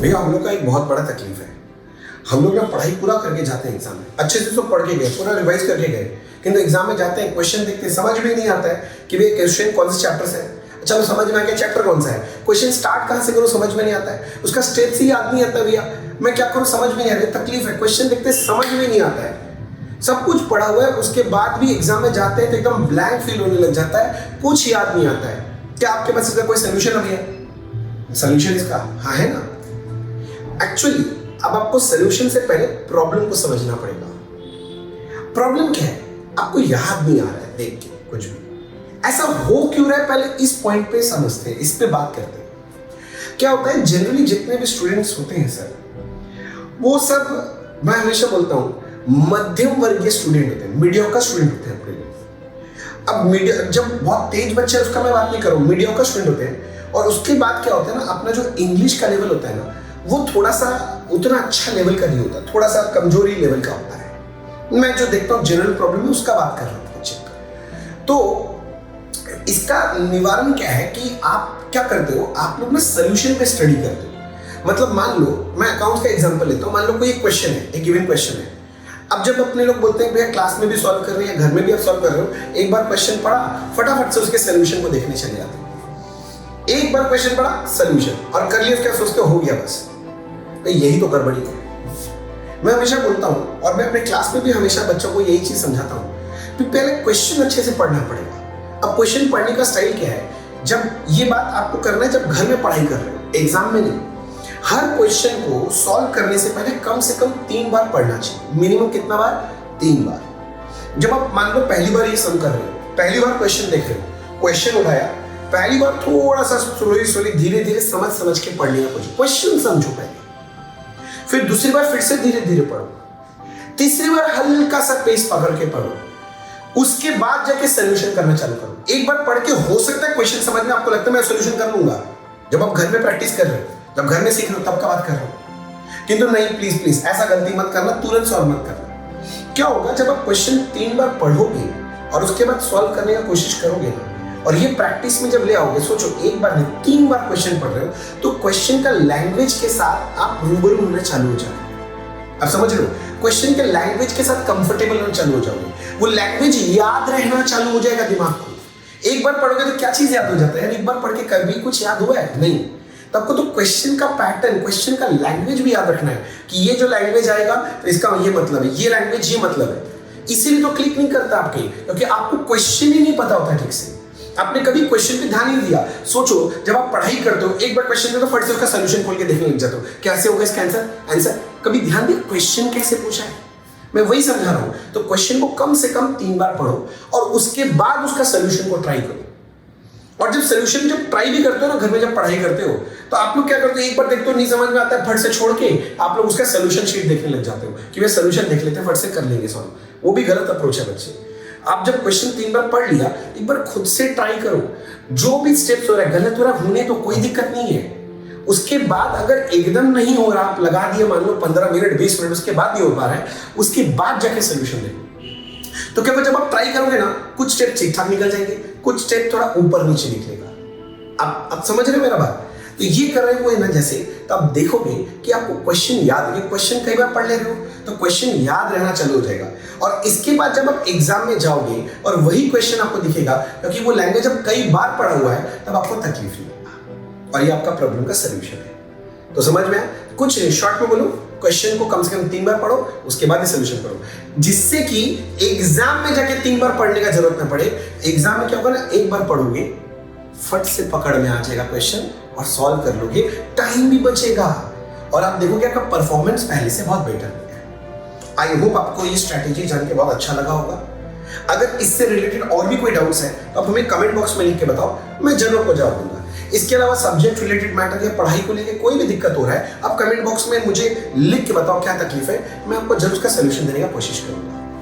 भैया हम लोग का एक बहुत बड़ा तकलीफ है। हम लोग ना पढ़ाई पूरा करके जाते हैं एग्जाम में, अच्छे से तो पढ़ के गए, पूरा रिवाइज करके गए, किंतु एग्जाम में जाते हैं, क्वेश्चन देखते हैं, समझ में नहीं आता है कि भैया क्वेश्चन कौन से चैप्टर से है। चलो समझ में आ गया चैप्टर कौन सा है, क्वेश्चन स्टार्ट कहाँ से करूँ समझ में नहीं आता है, उसका स्टेप से याद नहीं आता भैया, मैं क्या करूँ समझ में नहीं आ रही, तकलीफ है। क्वेश्चन देखते समझ में नहीं आता है, सब कुछ पढ़ा हुआ है, उसके बाद भी एग्जाम में जाते हैं तो एकदम ब्लैंक फील होने लग जाता है, कुछ याद नहीं आता है। क्या आपके पास इसका कोई सोल्यूशन अभी है? सोल्यूशन इसका हाँ है ना। एक्चुअली अब आपको सोल्यूशन से पहले प्रॉब्लम को समझना पड़ेगा। प्रॉब्लम क्या है? आपको याद नहीं आ रहा है देख के कुछ भी, ऐसा हो क्यों रहा है, पहले इस पॉइंट पे समझते हैं, इस पे बात करते हैं। क्या होता है, जनरली जितने भी स्टूडेंट्स होते हैं सर, वो सब मैं हमेशा बोलता हूँ मध्यम वर्गीय स्टूडेंट होते हैं, मीडियोकर स्टूडेंट होते हैं अपने लिए। अब मीडिया जब बहुत तेज बच्चे हैं उसका मैं बात नहीं कर रहा हूँ, मीडियोकर स्टूडेंट होते हैं। और उसके बाद क्या होता है ना, अपना जो इंग्लिश का लेवल होता है ना, वो थोड़ा सा उतना अच्छा लेवल का नहीं होता, थोड़ा सा कमजोरी लेवल का होता है। मैं जो देखता हूँ जनरल प्रॉब्लम है उसका बात कर रहा हूँ बच्चे का। तो इसका निवारण क्या है कि आप क्या करते हो, आप लोग ना सोल्यूशन पे स्टडी करते हो। मतलब मान लो मैं अकाउंट्स का एग्जांपल लेता हूँ, मान लो कोई एक क्वेश्चन है, एक गिवन क्वेश्चन है। अब जब अपने लोग बोलते हैं भैया क्लास में भी सॉल्व कर रहे हैं, घर में भी आप सॉल्व कर रहे हो, एक बार क्वेश्चन पढ़ा फटाफट से उसके सोल्यूशन को देखने चले जाते हो। एक बार क्वेश्चन पढ़ा सोल्यूशन और कर लिया, क्या सोचते हो गया बस। तो यही तो गड़बड़ी है। मैं हमेशा बोलता हूँ और मैं अपने क्लास में भी हमेशा बच्चों को यही चीज समझाता हूँ कि पहले क्वेश्चन अच्छे से पढ़ना पड़ेगा। अब क्वेश्चन पढ़ने का स्टाइल क्या है, जब ये बात आपको करना है जब घर में पढ़ाई कर रहे हो, एग्जाम में नहीं। हर क्वेश्चन को सॉल्व करने से पहले कम से कम 3 बार पढ़ना चाहिए। मिनिमम कितना बार? 3 बार। जब आप मान लो पहली बार ये सम कर रहे हो, पहली बार क्वेश्चन देख रहे हो, क्वेश्चन उठाया, पहली बार थोड़ा सा स्लोली धीरे धीरे समझ के पढ़ने का कोशिश, क्वेश्चन समझो पहले। फिर दूसरी बार फिर से धीरे धीरे पढ़ो, तीसरी बार हल्का सा पेस पकड़ के पढ़ो, उसके बाद जाके सोल्यूशन करना चालू करो। एक बार पढ़ के हो सकता है क्वेश्चन समझ में आपको लगता है मैं सोल्यूशन कर लूंगा, जब आप घर में प्रैक्टिस कर रहे हो, जब घर में सीख रहे हो तब का बात कर रहे हो। किंतु नहीं, प्लीज ऐसा गलती मत करना, तुरंत सॉल्व मत करना। क्या होगा, जब आप क्वेश्चन 3 बार पढ़ोगे और उसके बाद सॉल्व करने का कोशिश करोगे ना, और ये प्रैक्टिस में जब ले आओगे, सोचो एक बार नहीं 3 बार क्वेश्चन पढ़ रहे हो, तो क्वेश्चन का लैंग्वेज के साथ आप रूबरू होना चालू हो जाओगे। अब समझ रहे हो, क्वेश्चन के लैंग्वेज के साथ कंफर्टेबल होना चालू हो जाओगे, वो लैंग्वेज याद रहना चालू हो जाएगा दिमाग को। एक बार पढ़ोगे तो क्या चीज याद हो जाता है, एक बार पढ़ के कभी कुछ याद हुआ है नहीं। तो आपको तो क्वेश्चन का पैटर्न, क्वेश्चन का लैंग्वेज भी याद रखना है कि ये जो लैंग्वेज आएगा तो इसका ये मतलब है, ये लैंग्वेज ये मतलब है। इसीलिए तो क्लिक नहीं करता आपके, क्योंकि आपको क्वेश्चन ही नहीं पता होता ठीक से, आपने कभी क्वेश्चन पे ध्यान नहीं दिया। सोचो जब आप पढ़ाई करते हो, एक बार क्वेश्चन तो फट से उसका सोल्यूशन खोल के देखने लग जाते हो, कैसे होगा इसका आंसर। कभी ध्यान दिया क्वेश्चन कैसे पूछा है? मैं वही समझा रहा हूं। तो क्वेश्चन को कम से कम 3 बार पढ़ो और उसके बाद उसका सोल्यूशन को ट्राई करो। और जब सोल्यूशन जब ट्राई भी करते हो ना, घर में जब पढ़ाई करते हो, तो आप लोग क्या करते हो, एक बार देखते हो नहीं समझ में आता है, फट से छोड़ के आप लोग उसका सोल्यूशन शीट देखने लग जाते हो कि वे सोल्यूशन देख लेते हैं, फट से कर लेंगे सॉल्व। वो भी गलत अप्रोच है बच्चे। आप जब क्वेश्चन 3 बार पढ़ लिया, एक बार खुद से ट्राई करो, जो भी स्टेप्स हो रहा है, गलत हो रहा है, होने तो कोई दिक्कत नहीं है। उसके बाद अगर एकदम नहीं हो रहा, आप लगा दिए मान लो 15 मिनट 20 मिनट, उसके बाद नहीं हो पा रहा है, उसके बाद जाके सोल्यूशन देखो। तो क्या जब आप ट्राई करोगे ना, कुछ स्टेप ठीक ठाक निकल जाएंगे, कुछ स्टेप थोड़ा ऊपर नीचे निकलेगा। आप समझ रहे हो मेरा बात? तो ये कर रहे हो ना जैसे, तो आप देखोगे कि आपको क्वेश्चन याद है, क्वेश्चन कई बार पढ़ ले रहे हो तो क्वेश्चन याद रहना चालू हो जाएगा। और इसके बाद जब आप एग्जाम में जाओगे और वही क्वेश्चन आपको दिखेगा, क्योंकि वो लैंग्वेज अब कई बार पढ़ा हुआ है, तब आपको तकलीफ नहीं होगा। और ये आपका प्रॉब्लम का सोल्यूशन है। तो समझ में आया? कुछ शॉर्ट में बोलो, क्वेश्चन को कम से कम 3 बार पढ़ो, उसके बाद ही सोल्यूशन करो, जिससे कि एग्जाम में जाके 3 बार पढ़ने का जरूरत ना पड़े। एग्जाम में क्या होगा ना, एक बार पढ़ोगे फट से पकड़ में आ जाएगा क्वेश्चन और सॉल्व कर लोगे, टाइम भी बचेगा और आप देखोगे आपका परफॉर्मेंस पहले से बहुत बेटर हो गया। आई होप आपको ये स्ट्रैटेजी जान के बहुत अच्छा लगा होगा। अगर इससे रिलेटेड और भी कोई डाउट्स है तो आप हमें कमेंट बॉक्स में लिख के बताओ, मैं जरूर को जवाब दूंगा। इसके अलावा सब्जेक्ट रिलेटेड मैटर या पढ़ाई को लेकर कोई भी दिक्कत हो रहा है, आप कमेंट बॉक्स में मुझे लिख के बताओ क्या तकलीफ है, मैं आपको जरूर उसका सोल्यूशन देने का कोशिश करूंगा।